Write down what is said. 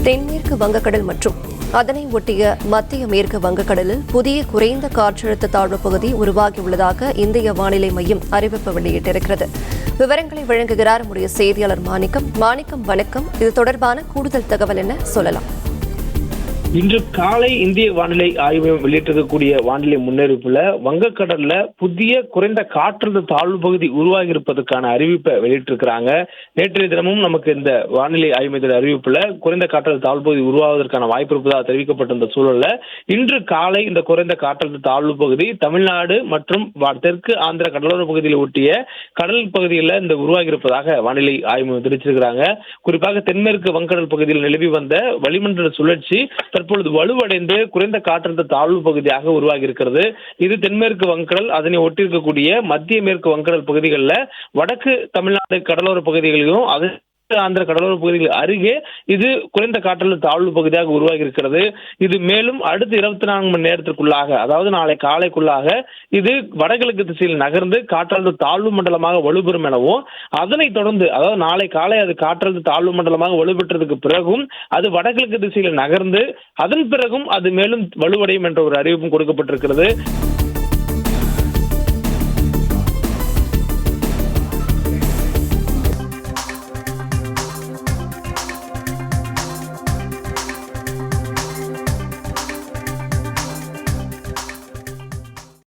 தென்மேற்கு வங்கக்கடல் மற்றும் அதனை ஒட்டிய மத்திய மேற்கு வங்கக்கடலில் புதிய குறைந்த காற்றழுத்த தாழ்வு பகுதி உருவாகியுள்ளதாக இந்திய வானிலை மையம் அறிவிப்பு வெளியிட்டிருக்கிறது. விவரங்களை வழங்குகிறார் நம்முடைய செய்தியாளர் மாணிக்கம். வணக்கம். இது தொடர்பான கூடுதல் தகவல் என்ன சொல்லலாம்? இன்று காலை இந்திய வானிலை ஆய்வு மையம் வெளியிட்டிருக்கக்கூடிய வானிலை முன்னறிவிப்புல வங்கக்கடல்ல புதிய குறைந்த காற்றழுத்த தாழ்வு பகுதி உருவாகி இருப்பதற்கான அறிவிப்பை வெளியிட்டிருக்கிறாங்க. நேற்றைய தினமும் நமக்கு இந்த வானிலை ஆய்வு மையத்தின் அறிவிப்புல குறைந்த காற்றழுத்த தாழ்வு பகுதி உருவாவதற்கான வாய்ப்பு இருப்பதாக தெரிவிக்கப்பட்டிருந்த சூழல்ல இன்று காலை இந்த குறைந்த காற்றழுத்த தாழ்வு பகுதி தமிழ்நாடு மற்றும் தெற்கு ஆந்திர கடலோர பகுதியில் ஒட்டிய கடல் பகுதியில் இந்த உருவாகி இருப்பதாக வானிலை ஆய்வு மையம் தெரிவிச்சிருக்கிறாங்க. குறிப்பாக தென்மேற்கு வங்கக்கடல் பகுதியில் நிலவி வந்த வளிமண்டல சுழற்சி தற்பொழுது வலுவடைந்து குறைந்த காற்றழுத்த தாழ்வு பகுதியாக உருவாகி இருக்கிறது. இது தென்மேற்கு வங்கக்கடல் அதனை ஒட்டியிருக்கக்கூடிய மத்திய மேற்கு வங்கக்கடல் பகுதிகளில் வடக்கு தமிழ்நாடு கடலோர பகுதிகளிலும் ஆந்திர கடலோர பகுதிகள் அருகே இது குறைந்த காற்றழுத்த தாழ்வு பகுதியாக உருவாகி இருக்கிறது. இது மேலும் அடுத்த 24 மணி நேரத்திற்குள்ளாக, அதாவது நாளை காலைக்குள்ளாக இது வடகிழக்கு திசையில் நகர்ந்து காற்றழுத்த தாழ்வு மண்டலமாக வலுப்பெறும் எனவும், அதனைத் தொடர்ந்து அதாவது நாளை காலை அது காற்றழுத்த தாழ்வு மண்டலமாக வலுப்பெற்றதுக்கு பிறகும் அது வடகிழக்கு திசையில் நகர்ந்து அதன் பிறகும் அது மேலும் வலுவடையும் என்ற ஒரு அறிவிப்பும் கொடுக்கப்பட்டிருக்கிறது.